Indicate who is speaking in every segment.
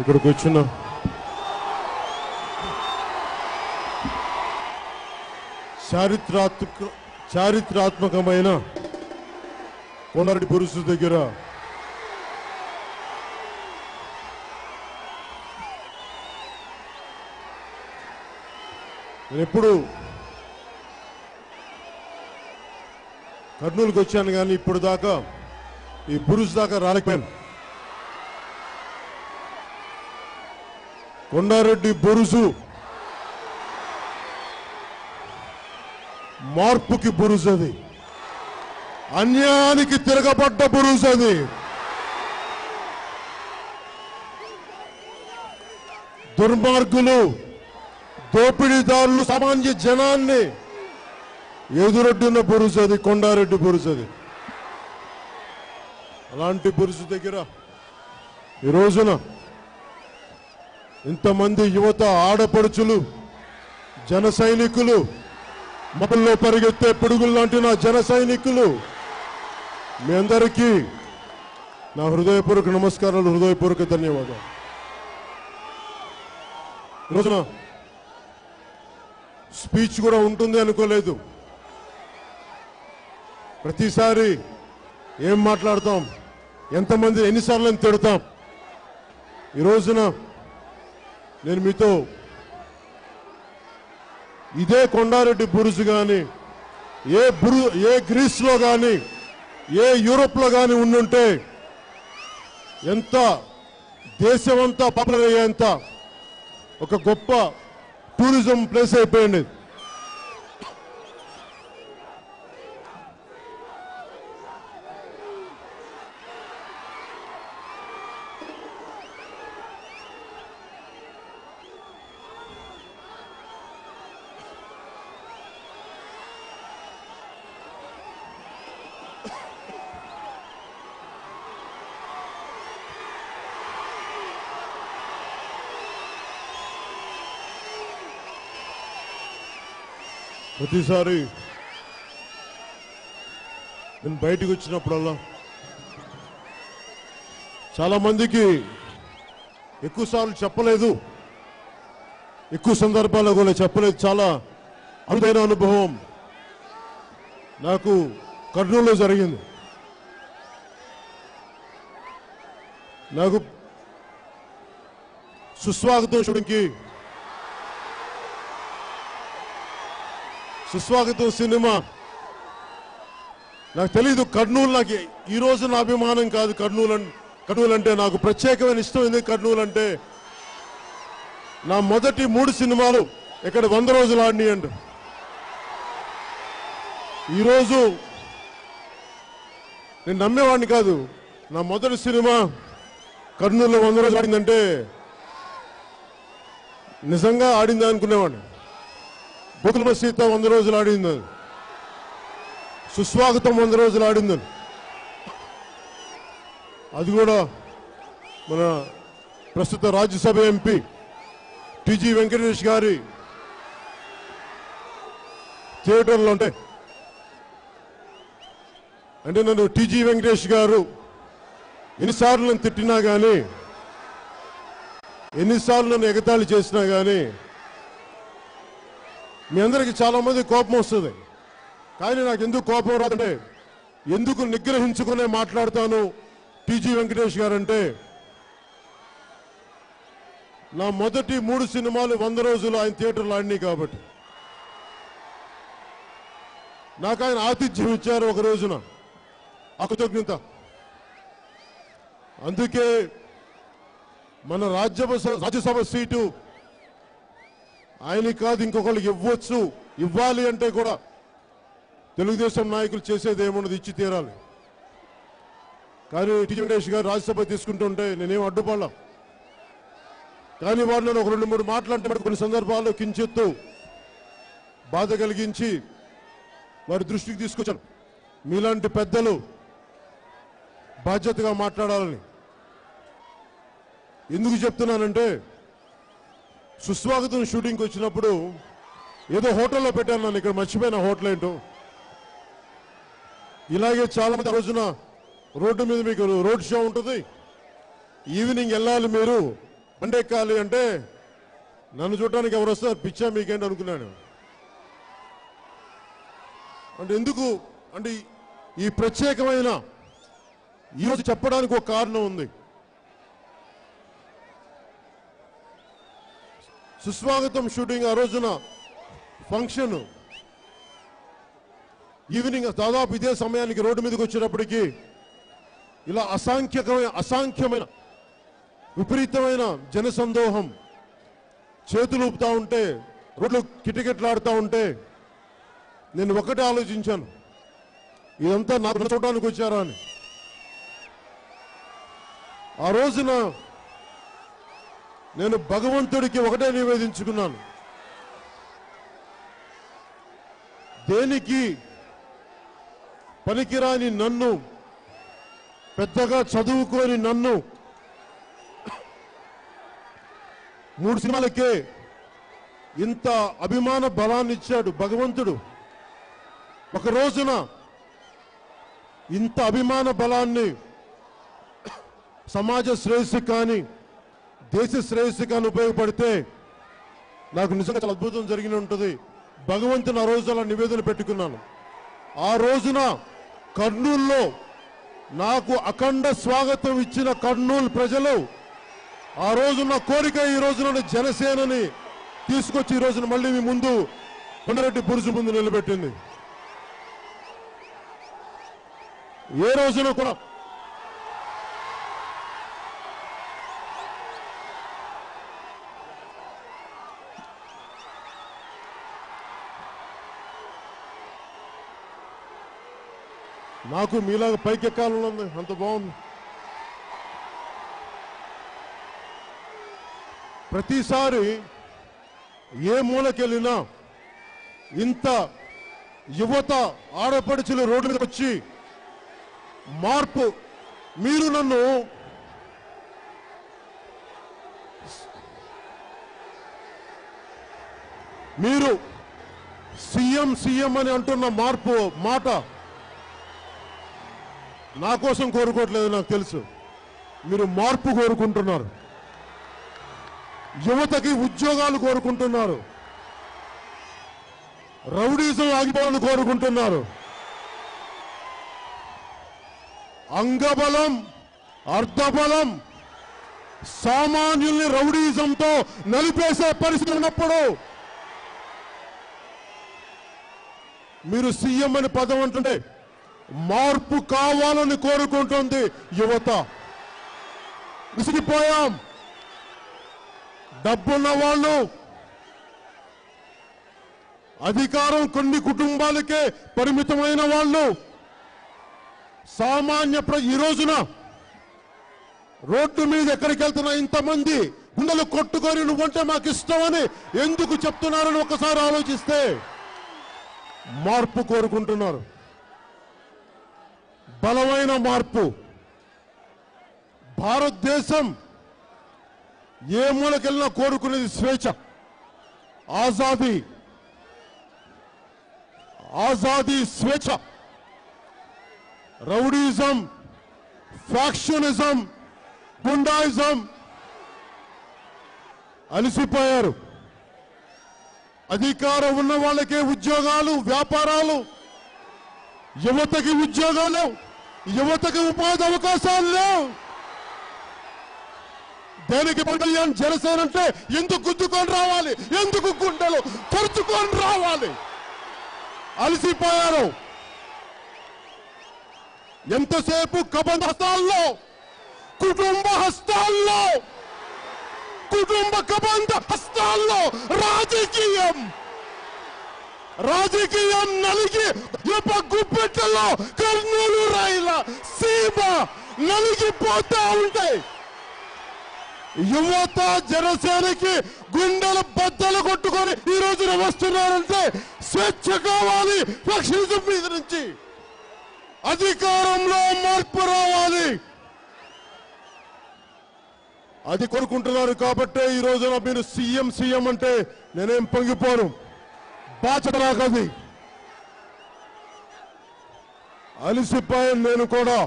Speaker 1: ఇక్కడికి వచ్చిన చారిత్రాత్మకమైన కొండారెడ్డి బొరుసు దగ్గర నేను ఎప్పుడు కర్నూలుకి వచ్చాను కానీ ఇప్పుడు దాకా ఈ బొరుసు దాకా రాలేకపోయాను. కొండారెడ్డి బొరుసు మార్పుకి బొరుసు, అది అన్యాయానికి తిరగబడ్డ బొరుసు, అది దుర్మార్గులు దోపిడీదారులు సామాన్య జనాన్ని ఎదురొడ్డిన బొరుసు, అది కొండారెడ్డి బొరుసు. అది అలాంటి బొరుసు దగ్గర ఈ రోజున ఇంతమంది యువత, ఆడపడుచులు, జన సైనికులు, మొదల్లో పరిగెత్తే పిడుగులు లాంటి నా జన సైనికులు, మీ అందరికీ నా హృదయపూర్వక నమస్కారాలు, హృదయపూర్వక ధన్యవాదాలు. ఈరోజున స్పీచ్ కూడా ఉంటుంది అనుకోలేదు. ప్రతిసారి ఏం మాట్లాడతాం, ఎంతమంది ఎన్నిసార్లు తిడతాం. ఈ రోజున నేను మీతో ఇదే కొండారెడ్డి బొరుసు కానీ ఏ గ్రీస్లో కానీ ఏ యూరోప్లో కానీ ఉండుంటే ఎంత దేశమంతా పాపులర్ అయ్యేంత ఒక గొప్ప టూరిజం ప్లేస్ అయిపోయింది. ప్రతిసారి నేను బయటికి వచ్చినప్పుడల్లా చాలా మందికి ఎక్కువసార్లు చెప్పలేదు, ఎక్కువ సందర్భాల్లో కూడా చెప్పలేదు. చాలా అరుదైన అనుభవం నాకు కర్నూలులో జరిగింది. నాకు సుస్వాగతం సినిమా నాకు తెలీదు. కర్నూలు నాకు ఈ రోజు నా అభిమానం కాదు. కర్నూలు అంటే నాకు ప్రత్యేకమైన ఇష్టం. ఎందుకు కర్నూలు అంటే నా మొదటి 3 సినిమాలు ఇక్కడ 100 రోజులు ఆడినాయండి. ఈరోజు నేను నమ్మేవాడిని కాదు. నా మొదటి సినిమా కర్నూలులో 100 రోజులు ఆడిందంటే నిజంగా ఆడిందా అనుకునేవాడిని. బతుకమ్మ సీత 100 రోజులు ఆడిందని, సుస్వాగతం 100 రోజులు ఆడిందని. అది కూడా మన ప్రస్తుత రాజ్యసభ ఎంపీ టీజీ వెంకటేష్ గారి థియేటర్లో అంటే నన్ను టీజీ వెంకటేష్ గారు ఎన్నిసార్లు నన్ను తిట్టినా కానీ, ఎన్నిసార్లు నన్ను ఎగతాళి చేసినా కానీ మీ అందరికీ చాలా మంది కోపం వస్తుంది. కానీ నాకు ఎందుకు కోపం రాదంటే, ఎందుకు నిగ్రహించుకునే మాట్లాడతాను టీజీ వెంకటేష్ గారు అంటే, నా మొదటి 3 సినిమాలు 100 రోజులు ఆయన థియేటర్లో ఆడినాయి కాబట్టి నాకు ఆయన ఆతిథ్యం ఇచ్చారు ఒక రోజున ఆ కృతజ్ఞత. అందుకే మన రాజ్యసభ సీటు ఆయనకి కాదు ఇంకొకళ్ళకి ఇవ్వాలి అంటే కూడా తెలుగుదేశం నాయకులు చేసేది ఏమున్నది, ఇచ్చి తీరాలి. కానీ టీ వెంకటేష్ గారు రాజ్యసభ తీసుకుంటుంటే నేనేం అడ్డుపడలా. కానీ వారు నన్ను ఒక 2-3 మాట్లాడితే కొన్ని సందర్భాల్లో కించెత్తు బాధ కలిగించి వారి దృష్టికి తీసుకొచ్చాను. మీలాంటి పెద్దలు బాధ్యతగా మాట్లాడాలని. ఎందుకు చెప్తున్నానంటే సుస్వాగతం షూటింగ్కి వచ్చినప్పుడు ఏదో హోటల్లో పెట్టాను, నన్ను ఇక్కడ మర్చిపోయిన హోటల్ ఏంటో. ఇలాగే చాలా మంది రోజున రోడ్డు మీద మీకు రోడ్ షో ఉంటుంది, ఈవినింగ్ వెళ్ళాలి, మీరు బండెక్కాలి అంటే నన్ను చూడటానికి ఎవరు వస్తారు, పిచ్చా మీకేంటి అనుకున్నాను. అంటే ఎందుకు అంటే ఈ ప్రత్యేకమైన ఈరోజు చెప్పడానికి ఒక కారణం ఉంది. సుస్వాగతం షూటింగ్ ఆ రోజున ఫంక్షన్ ఈవినింగ్ దాదాపు ఇదే సమయానికి రోడ్డు మీదకి వచ్చేటప్పటికి ఇలా అసాంఖ్యమైన విపరీతమైన జనసందోహం, చేతులు ఊపుతా ఉంటే, రోడ్లు కిటకిటలాడుతూ ఉంటే నేను ఒకటే ఆలోచించాను, ఇదంతా నాకు చూడడానికి వచ్చారా అని. ఆ రోజున నేను భగవంతుడికి ఒకటే నివేదించుకున్నాను, దేనికి పనికిరాని నన్ను, పెద్దగా చదువుకోని నన్ను 3 సినిమాలకే ఇంత అభిమాన బలాన్ని ఇచ్చాడు భగవంతుడు. ఒక రోజున ఇంత అభిమాన బలాన్ని సమాజ శ్రేయస్సు కానీ దేశ శ్రేయస్సు కానీ ఉపయోగపడితే నాకు నిజంగా చాలా అద్భుతం జరిగిన ఉంటుంది. భగవంతుని ఆ రోజు అలా నివేదన పెట్టుకున్నాను. ఆ రోజున కర్నూలులో నాకు అఖండ స్వాగతం ఇచ్చిన కర్నూలు ప్రజలు ఆ రోజున కోరిక ఈ రోజున జనసేనని తీసుకొచ్చి ఈ రోజున మళ్ళీ మీ ముందు కొండరెడ్డి బురుజు ముందు నిలబెట్టింది. ఏ రోజున కూడా నాకు మీలాగా పైకెక్కాలని ఉంది, అంత బాగుంది. ప్రతిసారి ఏ మూలకెళ్ళినా ఇంత యువత ఆడపడుచులు రోడ్డు మీద వచ్చి మార్పు, మీరు నన్ను మీరు సీఎం అని అంటున్న మార్పు మాట నా కోసం కోరుకోవట్లేదు, నాకు తెలుసు. మీరు మార్పు కోరుకుంటున్నారు, యువతకి ఉద్యోగాలు కోరుకుంటున్నారు, రౌడీజం ఆగిపోవాలని కోరుకుంటున్నారు. అంగబలం అర్ధబలం సామాన్యుల్ని రౌడీజంతో నలిపేసే పరిస్థితి ఉన్నప్పుడు మీరు సీఎం అని పదం అంటుంటే మార్పు కావాలని కోరుకుంటుంది యువత. విసిగిపోయాం. డబ్బున్న వాళ్ళు, అధికారం కొన్ని కుటుంబాలకే పరిమితమైన వాళ్ళు, సామాన్య ఈ రోజున రోడ్డు మీద ఎక్కడికి వెళ్తున్నా ఇంతమంది గుండెలు కొట్టుకొని నువ్వంటే మాకు ఇష్టమని ఎందుకు చెప్తున్నారని ఒకసారి ఆలోచిస్తే మార్పు కోరుకుంటున్నారు. బలమైన మార్పు. భారతదేశం ఏ మూలకెళ్ళినా కోరుకునేది స్వేచ్ఛ, ఆజాదీ స్వేచ్ఛ. రౌడీజం, ఫ్యాక్షనిజం, గుండాయిజం అలసిపోయారు. అధికారం ఉన్న వాళ్ళకే ఉద్యోగాలు, వ్యాపారాలు, యువతకి ఉద్యోగాలు, యువతకి ఉపాధి అవకాశాలు లేవు. దేనికి కళ్యాణ్ జనసేన అంటే ఎందుకు గుద్దుకొని రావాలి, ఎందుకు గుండెలు తరుచుకొని రావాలి? అలసిపోయారు. ఎంతసేపు కబంధ హస్తాల్లో, కుటుంబ హస్తాల్లో, కుటుంబ కబంధ హస్తాల్లో రాజకీయం నలిగి గుప్పెట్టలో కర్నూలు రైల సీమ నలిగిపోతా ఉంటాయి. యువత జనసేనకి గుండెలు బద్దలు కొట్టుకొని ఈ రోజున వస్తున్నారంటే స్వేచ్ఛ కావాలి, ఫ్యాక్షనిజం మీద నుంచి అధికారంలో మార్పు రావాలి. అది కోరుకుంటున్నారు కాబట్టే ఈ రోజున మీరు సీఎం అంటే నేనేం పొంగిపోను. బాధ్యత నాకది. అలిసిపోయాను నేను కూడా.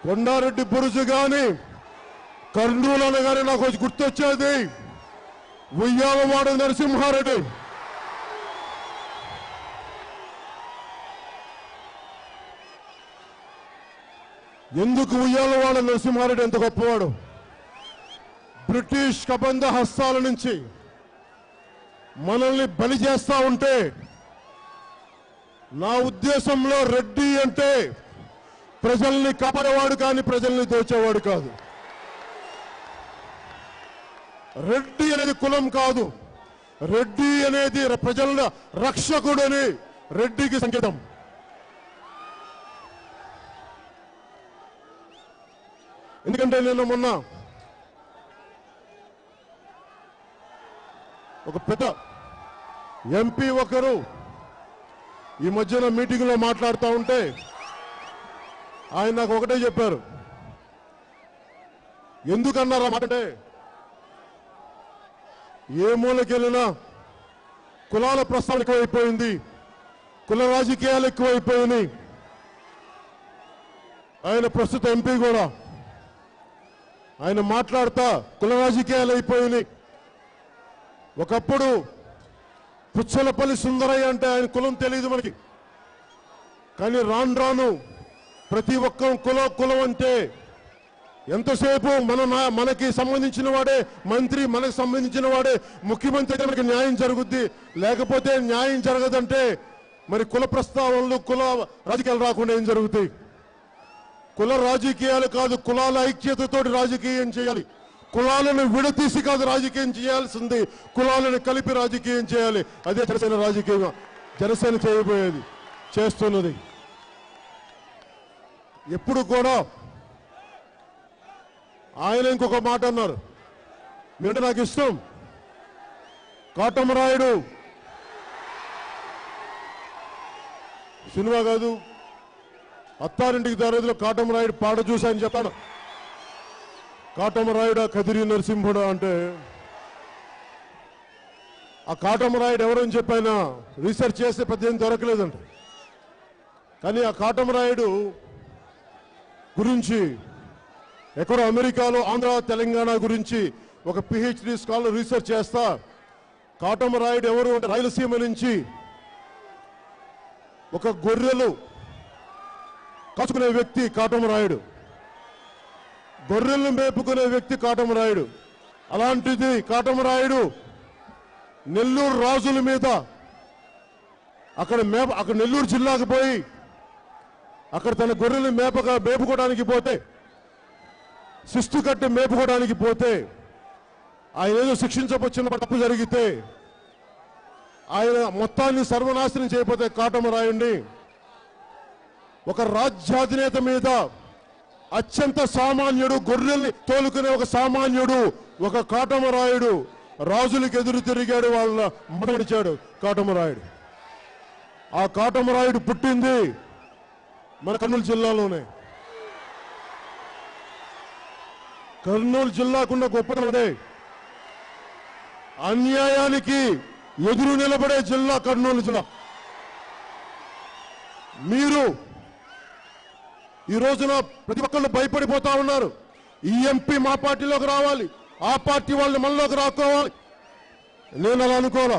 Speaker 1: కొండారెడ్డి బురుజు గాని కర్నూలు అనగానే నాకు గుర్తొచ్చేది ఉయ్యాలవాడ నరసింహారెడ్డి. ఎందుకు ఉయ్యాలవాడ నరసింహారెడ్డి ఎంత గొప్పవాడు? బ్రిటిష్ కబంధ హస్తాల నుంచి మనల్ని బలి చేస్తా ఉంటే, నా ఉద్దేశంలో రెడ్డి అంటే ప్రజల్ని కాపాడేవాడు కానీ ప్రజల్ని దోచేవాడు కాదు. రెడ్డి అనేది కులం కాదు. రెడ్డి అనేది ప్రజల రక్షకుడని రెడ్డికి సంకేతం. ఎందుకంటే నేను మొన్న ఒక పెద్ద ఎంపీ ఒకరు ఈ మధ్యన మీటింగ్లో మాట్లాడుతూ ఉంటే ఆయన నాకు ఒకటే చెప్పారు. ఎందుకన్నారా మాట అంటే, ఏ మూలకెళ్ళినా కులాల ప్రస్తావన ఎక్కువైపోయింది, కుల రాజకీయాలు ఎక్కువైపోయినాయి. ఆయన ప్రస్తుత ఎంపీ కూడా ఆయన మాట్లాడుతా కుల రాజకీయాలు అయిపోయినాయి. ఒకప్పుడు పుచ్చలపల్లి సుందరయ్య అంటే ఆయన కులం తెలియదు మనకి, కానీ రాను రాను ప్రతి ఒక్క కులం అంటే ఎంతసేపు మనకి సంబంధించిన వాడే మంత్రి, మనకు సంబంధించిన వాడే ముఖ్యమంత్రి అయితే మనకి న్యాయం జరుగుద్ది, లేకపోతే న్యాయం జరగదంటే మరి కుల ప్రస్తావనలు, కుల రాజకీయాలు రాకుండా ఏం జరుగుతాయి? కుల రాజకీయాలు కాదు, కులాల ఐక్యతతో రాజకీయం చేయాలి. కులాలను విడతీసి కాదు రాజకీయం చేయాల్సింది, కులాలను కలిపి రాజకీయం చేయాలి. అదే జనసేన రాజకీయం. జనసేన చేయబోయేది, చేస్తున్నది. ఎప్పుడు కూడా ఆయన ఇంకొక మాట అన్నారు, మీరంటే నాకు ఇష్టం. కాటమరాయుడు సినిమా కాదు, అత్తారింటికి దారేదిలో కాటమరాయుడు పాట చూశాను చెప్పాను. కాటమరాయుడు కదిరి నరసింహుడు అంటే ఆ కాటమరాయుడు ఎవరని చెప్పైనా రీసెర్చ్ చేస్తే పెద్ద ఏం దొరకలేదంట. కానీ ఆ కాటమరాయుడు గురించి ఎక్కడో అమెరికాలో ఆంధ్ర తెలంగాణ గురించి ఒక పిహెచ్డి స్కాలర్ రీసెర్చ్ చేస్తా, కాటమరాయుడు ఎవరు అంటే రాయలసీమ నుంచి ఒక గొర్రెలు కాచుకునే వ్యక్తి కాటమరాయుడు, గొర్రెలను మేపుకునే వ్యక్తి కాటమరాయుడు. అలాంటిది కాటమరాయుడు నెల్లూరు రాజుల మీద అక్కడ నెల్లూరు జిల్లాకు పోయి అక్కడ తన గొర్రెలు మేపుకోవడానికి పోతే, శిస్తు కట్టి మేపుకోవడానికి పోతే, ఆయన ఏదో శిక్షించవచ్చిన తప్పు జరిగితే ఆయన మొత్తాన్ని సర్వనాశనం చేయకపోతే కాటమరాయుడిని ఒక రాజ్యాధినేత మీద అత్యంత సామాన్యుడు, గొర్రెల్ని తోలుకునే ఒక సామాన్యుడు, ఒక కాటమరాయుడు రాజులకు ఎదురు తిరిగాడు, వాళ్ళ మడగడిచాడు కాటమరాయుడు. ఆ కాటమరాయుడు పుట్టింది మన కర్నూలు జిల్లాలోనే. కర్నూలు జిల్లాకున్న గొప్పతనం అదే. అన్యాయానికి ఎదురు నిలబడే జిల్లా కర్నూలు జిల్లా. మీరు ఈ రోజున ప్రతి ఒక్కళ్ళు భయపడిపోతా ఉన్నారు. ఈ ఎంపీ మా పార్టీలోకి రావాలి, ఆ పార్టీ వాళ్ళని మనలోకి రాకోవాలి. నేను అలా అనుకోవాలా.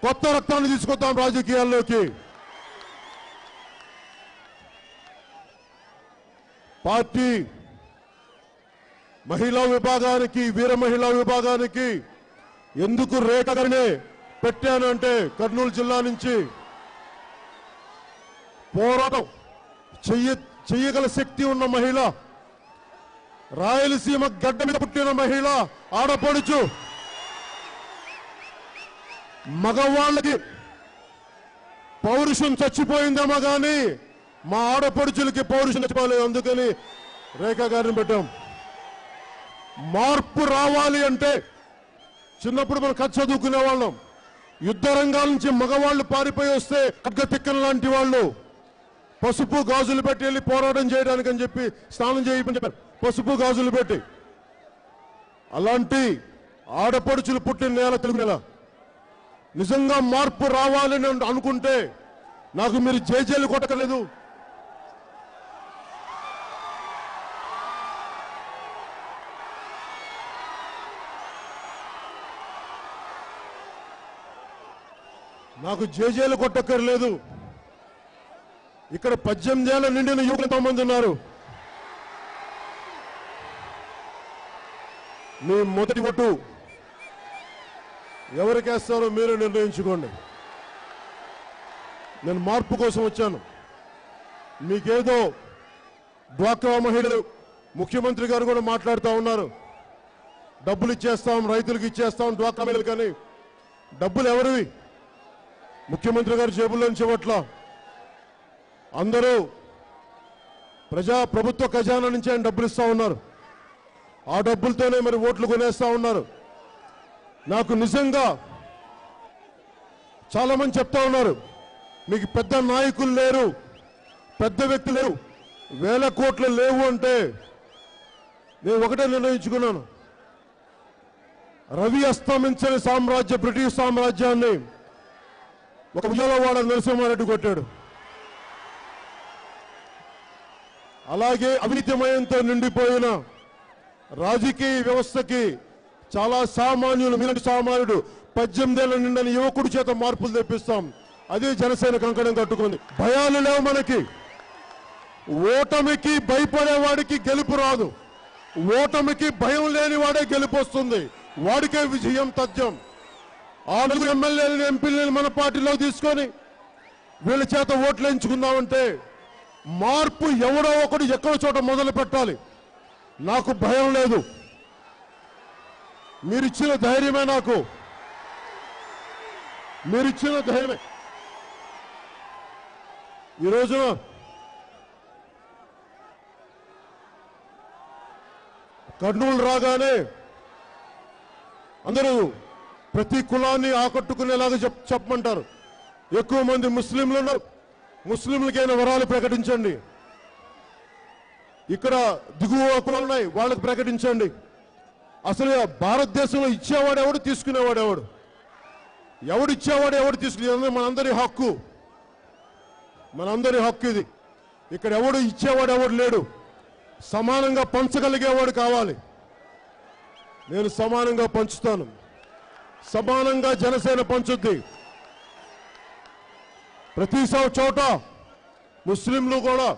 Speaker 1: కొత్త రక్తాన్ని తీసుకొద్దాం రాజకీయాల్లోకి. పార్టీ మహిళా విభాగానికి, వీర మహిళా విభాగానికి ఎందుకు రేఖ గారినే పెట్టానంటే, కర్నూలు జిల్లా నుంచి పోరాటం చెయ్యగల శక్తి ఉన్న మహిళ, రాయలసీమ గడ్డ మీద పుట్టిన మహిళ, ఆడపడుచు. మగవాళ్ళకి పౌరుషం చచ్చిపోయిందేమో కానీ మా ఆడపడుచులకి పౌరుషం చచ్చిపోలేదు. అందుకని రేఖా గారిని పెట్టాం. మార్పు రావాలి అంటే, చిన్నప్పుడు మనం కథ చదువుకునే వాళ్ళం, యుద్ధ రంగాల నుంచి మగవాళ్ళు పారిపోయి వస్తే ఖడ్గతిక్కన లాంటి వాళ్ళు పసుపు గాజులు పెట్టి వెళ్ళి పోరాటం చేయడానికి అని చెప్పి స్నానం చేయమని చెప్పారు, పసుపు గాజులు పెట్టి. అలాంటి ఆడపడుచులు పుట్టిన నేల తెలుగు నేల. నిజంగా మార్పు రావాలని అనుకుంటే నాకు మీరు జేజేలు కొట్టకలేదు. నాకు జేజేలు కొట్టక్కర్లేదు. ఇక్కడ 18 ఏళ్ల నిండిన యువకులు 9 మంది ఉన్నారు. మీ మొదటి ఓటు ఎవరికేస్తారో మీరు నిర్ణయించుకోండి. నేను మార్పు కోసం వచ్చాను. మీకేదో డ్వాక్రా మహిళలు, ముఖ్యమంత్రి గారు కూడా మాట్లాడుతూ ఉన్నారు, డబ్బులు ఇచ్చేస్తాం, రైతులకు ఇచ్చేస్తాం, డ్వాక్రా మహిళలు. కానీ డబ్బులు ఎవరివి? ముఖ్యమంత్రి గారు జేబుల్లో నుంచి ఇవ్వట్లా. అందరూ ప్రభుత్వ ఖజానా నుంచి ఆయన డబ్బులు ఇస్తా ఉన్నారు. ఆ డబ్బులతోనే మరి ఓట్లు కొనేస్తా ఉన్నారు. నాకు నిజంగా చాలా మంది చెప్తా ఉన్నారు, మీకు పెద్ద నాయకులు లేరు, పెద్ద వ్యక్తులు లేరు, 1000 కోట్లు లేవు అంటే నేను ఒకటే నిర్ణయించుకున్నాను. రవి అస్తమించని సామ్రాజ్య బ్రిటిష్ సామ్రాజ్యాన్ని ఒక విజయవాడ నరసింహారెడ్డి కొట్టాడు. అలాగే అవినీతిమయంతో నిండిపోయిన రాజకీయ వ్యవస్థకి చాలా సామాన్యులు, మీలాంటి సామాన్యుడు 18 ఏళ్ల నిండిన యువకుడి చేత మార్పులు తెప్పిస్తాం. అదే జనసేన కంకణం కట్టుకుంది. భయాలు లేవు మనకి. ఓటమికి భయపడేవాడికి గెలుపు రాదు. ఓటమికి భయం లేని వాడే గెలుపు వస్తుంది. వాడికే విజయం తథ్యం. 6 ఎమ్మెల్యేలను, ఎంపీలను మన పార్టీలో తీసుకొని వీళ్ళ చేత ఓట్లు ఎంచుకుందామంటే మార్పు ఎవడో ఒకటి ఎక్కడో చోట మొదలు పెట్టాలి. నాకు భయం లేదు. మీరిచ్చిన ధైర్యమే, నాకు మీరిచ్చిన ధైర్యమే. ఈ రోజున కర్నూలు రాగానే అందరూ ప్రతి కులాన్ని ఆకట్టుకునేలాగా చెప్పమంటారు. ఎక్కువ మంది ముస్లింలు ఉన్నారు. ముస్లింలకైనా వరాలు ప్రకటించండి. ఇక్కడ దిగువ కులాలు ఉన్నాయి, వాళ్ళకి ప్రకటించండి. అసలు భారతదేశంలో ఇచ్చేవాడు ఎవడు, తీసుకునేవాడు ఎవడు? ఎవడు ఇచ్చేవాడు, ఎవడు తీసుకునే? మనందరి హక్కు, మనందరి హక్కు ఇది. ఇక్కడ ఎవడు ఇచ్చేవాడు ఎవడు లేడు. సమానంగా పంచగలిగేవాడు కావాలి. నేను సమానంగా పంచుతాను. సమానంగా జనసేన పంచుద్ది. ప్రతి చోట ముస్లింలు కూడా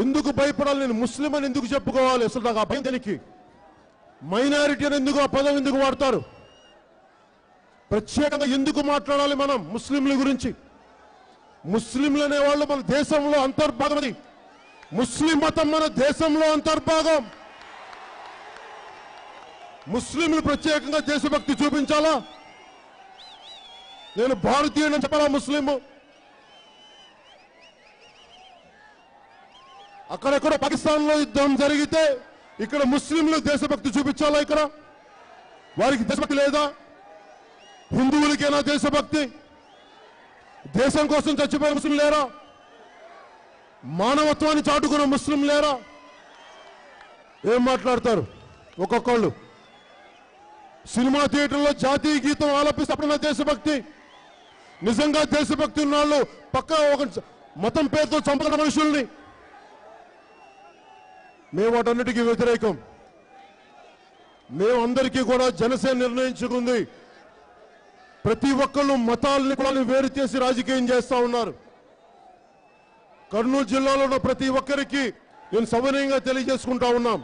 Speaker 1: ఎందుకు భయపడాలి? నేను ముస్లిం అని ఎందుకు చెప్పుకోవాలి? అసలు నాకు ఆ భయం దేనికి? మైనారిటీ అని ఎందుకు ఆ పదం ఎందుకు వాడతారు? ప్రత్యేకంగా ఎందుకు మాట్లాడాలి మనం ముస్లింల గురించి? ముస్లింలు అనేవాళ్ళు మన దేశంలో అంతర్భాగం. అది ముస్లిం మతం మన దేశంలో అంతర్భాగం. ముస్లింలు ప్రత్యేకంగా దేశభక్తి చూపించాలా? నేను భారతీయుడని చెప్పాలా? ముస్లిం అక్కడెక్కడో పాకిస్తాన్లో యుద్ధం జరిగితే ఇక్కడ ముస్లింలు దేశభక్తి చూపించాలా? ఇక్కడ వారికి దేశభక్తి లేదా? హిందువులకేనా దేశభక్తి? దేశం కోసం చచ్చిపోయిన ముస్లిం లేరా? మానవత్వాన్ని చాటుకున్న ముస్లిం లేరా? ఏం మాట్లాడతారు ఒక్కొక్కళ్ళు? సినిమా థియేటర్లో జాతీయ గీతం ఆలపిస్తే నా దేశభక్తి. నిజంగా దేశభక్తి ఉన్న వాళ్ళు పక్క ఒక మతం పేరుతో చంపగల మనుషుల్ని. మేము వాటన్నిటికీ వ్యతిరేకం. మేమందరికీ కూడా జనసేన నిర్ణయించుకుంది. ప్రతి ఒక్కళ్ళు మతాలని కూడా వేరు చేసి రాజకీయం చేస్తా ఉన్నారు. కర్నూలు జిల్లాలో ఉన్న ప్రతి ఒక్కరికి నేను సవినయంగా తెలియజేసుకుంటా ఉన్నాం.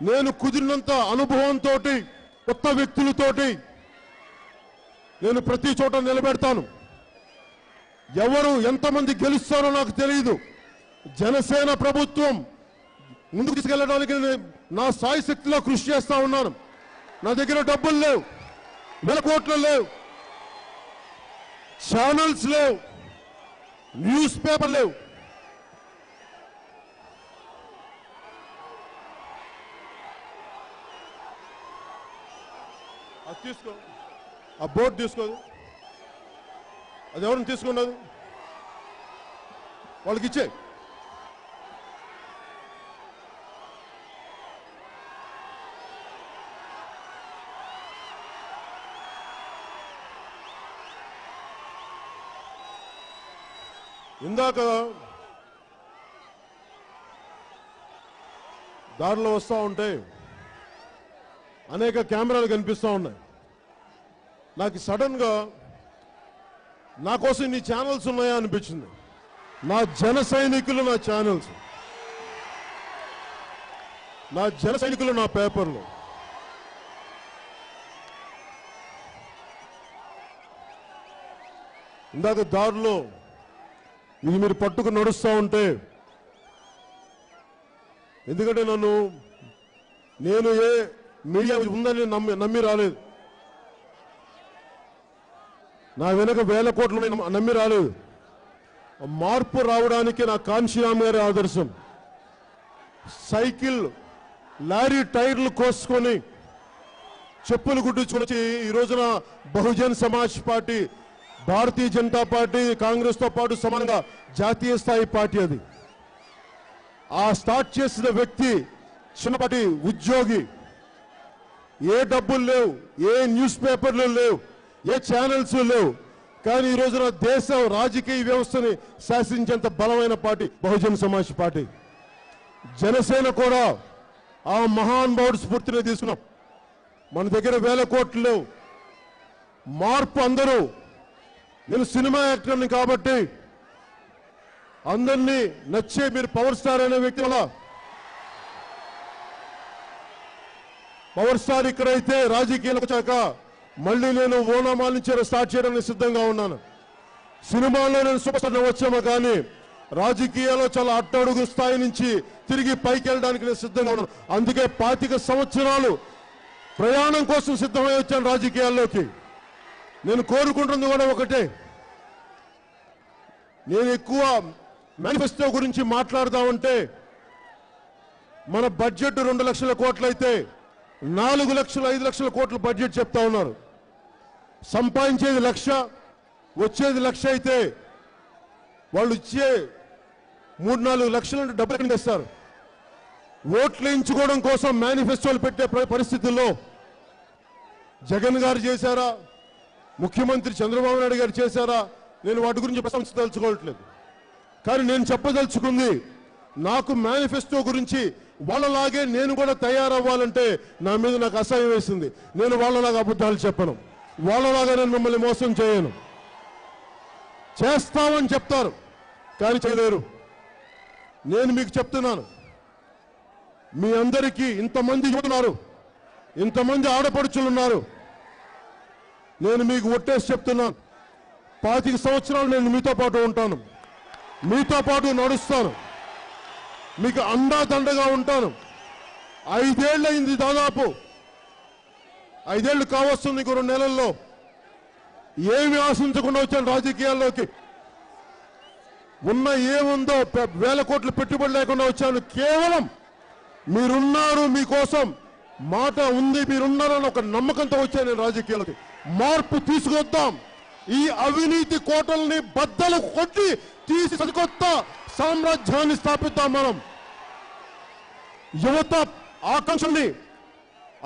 Speaker 1: నేను కుదిరినంత అనుభవంతో కొత్త వ్యక్తులతోటి నేను ప్రతి చోట నిలబెడతాను. ఎవరు ఎంతమంది గెలుస్తారో నాకు తెలియదు. జనసేన ప్రభుత్వం ముందుకు తీసుకెళ్ళడానికి నా సాయి శక్తిలో కృషి చేస్తా ఉన్నాను. నా దగ్గర డబ్బులు లేవు, వేల కోట్లు లేవు, ఛానల్స్ లేవు, న్యూస్ పేపర్ లేవు. అది తీసుకో, ఆ బోర్డు తీసుకోదు, అది ఎవరిని తీసుకున్నది వాళ్ళకి ఇచ్చే. ఇందాక దారిలో వస్తూ ఉంటే అనేక కెమెరాలు కనిపిస్తూ ఉన్నాయి. నాకు సడన్ గా నా కోసం ఇన్ని ఛానల్స్ ఉన్నాయా అనిపించింది. నా జన సైనికులు నా ఛానల్స్, నా జన సైనికులు నా పేపర్లు. ఇందాక దారిలో ఇది మీరు పట్టుకు నడుస్తూ ఉంటే, ఎందుకంటే నేను ఏ మీడియా ఉందని నమ్మి రాలేదు. నా వెనక వేల కోట్లు నమ్మి రాలేదు. మార్పు రావడానికి నా కాంశీరామ్ గారి ఆదర్శం. సైకిల్ లారీ టైర్లు కోసుకొని చెప్పులు గుడ్డించుకొని ఈ రోజున బహుజన్ సమాజ్ పార్టీ, భారతీయ జనతా పార్టీ, కాంగ్రెస్ తో పాటు సమానంగా జాతీయ స్థాయి పార్టీ. అది ఆ స్టార్ట్ చేసిన వ్యక్తి చిన్నపాటి ఉద్యోగి. ఏ డబ్బులు లేవు, ఏ న్యూస్ పేపర్లు లేవు, ఏ ఛానల్స్ లేవు. కానీ ఈ రోజున దేశం రాజకీయ వ్యవస్థని శాసించేంత బలమైన పార్టీ బహుజన్ సమాజ్ పార్టీ. జనసేన కూడా ఆ మహానుభావుడు స్ఫూర్తిని తీసుకున్నాం. మన దగ్గర వేల కోట్లు లేవు. మార్పు అందరూ, నేను సినిమా యాక్టర్ని కాబట్టి అందరినీ నచ్చే మీరు పవర్ స్టార్ అనే వ్యక్తి వల్ల పవర్ స్టార్ ఇక్కడైతే రాజకీయాలకు వచ్చాక మళ్ళీ నేను ఓనామాల నుంచి స్టార్ట్ చేయడానికి సిద్ధంగా ఉన్నాను. సినిమాల్లో నేను సూపర్ స్టార్ వచ్చామో కానీ రాజకీయాల్లో చాలా అట్టడుగు స్థాయి నుంచి తిరిగి పైకి వెళ్ళడానికి నేను సిద్ధంగా ఉన్నాను. అందుకే 25 సంవత్సరాలు ప్రయాణం కోసం సిద్ధమై వచ్చాను రాజకీయాల్లోకి. నేను కోరుకుంటుంది కూడా ఒకటే, నేను ఎక్కువ మేనిఫెస్టో గురించి మాట్లాడదామంటే మన బడ్జెట్ 2 లక్షల కోట్లు అయితే 4 లక్షలు 5 లక్షల కోట్ల బడ్జెట్ చెప్తా ఉన్నారు. సంపాదించేది 1,00,000, వచ్చేది 1,00,000 అయితే వాళ్ళు ఇచ్చే 3-4 లక్షల డబ్బులు ఎక్కడ తెస్తారు? ఓట్లు వేయించుకోవడం కోసం మేనిఫెస్టోలు పెట్టే పరిస్థితుల్లో జగన్ గారు చేశారా, ముఖ్యమంత్రి చంద్రబాబు నాయుడు గారు చేశారా? నేను వాటి గురించి ప్రశంసించదలుచుకోవట్లేదు. కానీ నేను చెప్పదలుచుకుంది, నాకు మేనిఫెస్టో గురించి వాళ్ళలాగే నేను కూడా తయారవ్వాలంటే నా మీద నాకు అసహ్యం వేసింది. నేను వాళ్ళలాగా అబద్ధాలు చెప్పను, వాళ్ళలాగా నేను మిమ్మల్ని మోసం చేయను. చేస్తామని చెప్తారు కానీ చేయలేరు. నేను మీకు చెప్తున్నాను, మీ అందరికీ ఇంతమంది యువతున్నారు, ఇంతమంది ఆడపడుచులు ఉన్నారు. నేను మీకు ఒట్టేసి చెప్తున్నాను, 25 సంవత్సరాలు నేను మీతో పాటు ఉంటాను, మీతో పాటు నడుస్తాను, మీకు అండాదండగా ఉంటాను. 5 ఏళ్ళు అయింది, దాదాపు 5 ఏళ్ళు కావస్తుంది. 2 నెలల్లో ఏమి ఆశించకుండా వచ్చాను రాజకీయాల్లోకి. ఉన్న ఏముందో వేల కోట్ల పెట్టుబడి లేకుండా వచ్చాను. కేవలం మీరున్నారు, మీకోసం మాట ఉంది, మీరున్నారని ఒక నమ్మకంతో వచ్చాను నేను రాజకీయాలకి. మార్పు తీసుకొద్దాం, ఈ అవినీతి కోటల్ని బద్దలు కొట్టి తీసి సరికొత్త సామ్రాజ్యాన్ని స్థాపిద్దాం. మనం యువత ఆకాంక్షల్ని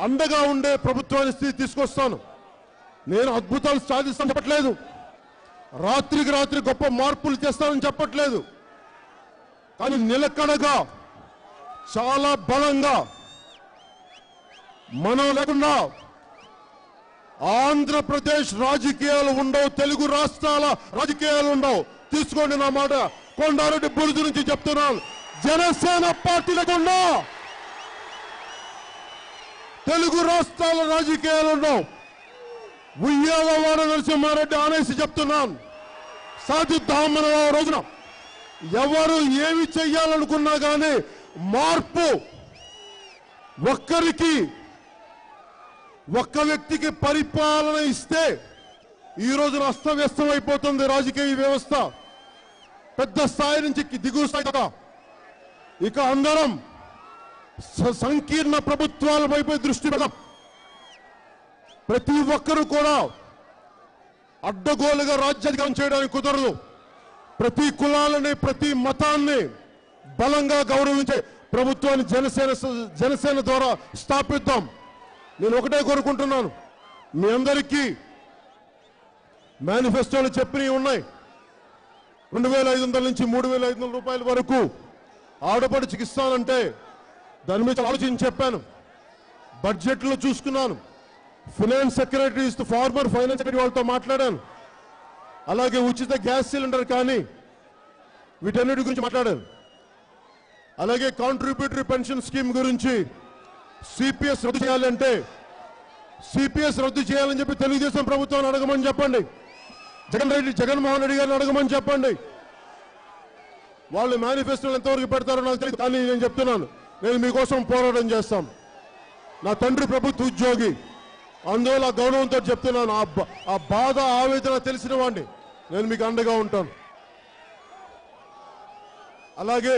Speaker 1: అండగా ఉండే ప్రభుత్వాన్ని తీసుకొస్తాను. నేను అద్భుతాలు సాధిస్తాను చెప్పట్లేదు, రాత్రికి రాత్రి గొప్ప మార్పులు చేస్తానని చెప్పట్లేదు. కానీ నిలకడగా, చాలా బలంగా, మనం లేకుండా ఆంధ్రప్రదేశ్ రాజకీయాలు ఉండవు, తెలుగు రాష్ట్రాల రాజకీయాలు ఉండవు. తీసుకోండి నా మాట. కొండారెడ్డి బురుజు నుంచి చెప్తున్నాను, జనసేన పార్టీ లేకుండా తెలుగు రాష్ట్రాల రాజకీయాలలో ఉయ్యాలవాడ నరసింహారెడ్డి ఆనేసి చెప్తున్నాను, సాధిద్దామన్న రోజున ఎవరు ఏమి చెయ్యాలనుకున్నా కానీ మార్పు ఒక్క వ్యక్తికి పరిపాలన ఇస్తే ఈ రోజున అస్తవ్యస్తం అయిపోతుంది రాజకీయ వ్యవస్థ. పెద్ద స్థాయి నుంచి దిగువ స్థాయి కదా. ఇక అందరం సంకీర్ణ ప్రభుత్వాల వైపు దృష్టి పెడదాం. ప్రతి ఒక్కరూ కూడా అడ్డగోలుగా రాజ్యాధికారం చేయడానికి కుదరదు. ప్రతి కులాలని ప్రతి మతాన్ని బలంగా గౌరవించే ప్రభుత్వాన్ని జనసేన ద్వారా స్థాపిద్దాం. నేను ఒకటే కోరుకుంటున్నాను, మీ అందరికీ మేనిఫెస్టోలు చెప్పినవి ఉన్నాయి. 2500 నుంచి 3500 రూపాయల వరకు ఆడపడుచుకి ఇస్తానంటే దాని మీద ఆలోచించి చెప్పాను. బడ్జెట్లో చూసుకున్నాను. Finance secretaries, former finance secretary వాళ్ళతో మాట్లాడాను. అలాగే ఉచిత గ్యాస్ సిలిండర్ కానీ వీటన్నిటి గురించి మాట్లాడాను. అలాగే కాంట్రిబ్యూటరీ పెన్షన్ స్కీమ్ గురించి సిపిఎస్ రద్దు చేయాలంటే సిపిఎస్ రద్దు చేయాలని చెప్పి తెలుగుదేశం ప్రభుత్వాన్ని అడగమని చెప్పండి. జగన్మోహన్ రెడ్డి గారిని అడగమని చెప్పండి. వాళ్ళు మేనిఫెస్టోలు ఎంతవరకు పెడతారో నాకు తెలియదు, కానీ నేను చెప్తున్నాను, నేను మీకోసం పోరాటం చేస్తాం. నా తండ్రి ప్రభుత్వ ఉద్యోగి, అందువల్ల గౌరవంతో చెప్తున్నాను. ఆ బాధ ఆవేదన తెలిసిన వాడిని, నేను మీకు అండగా ఉంటాను. అలాగే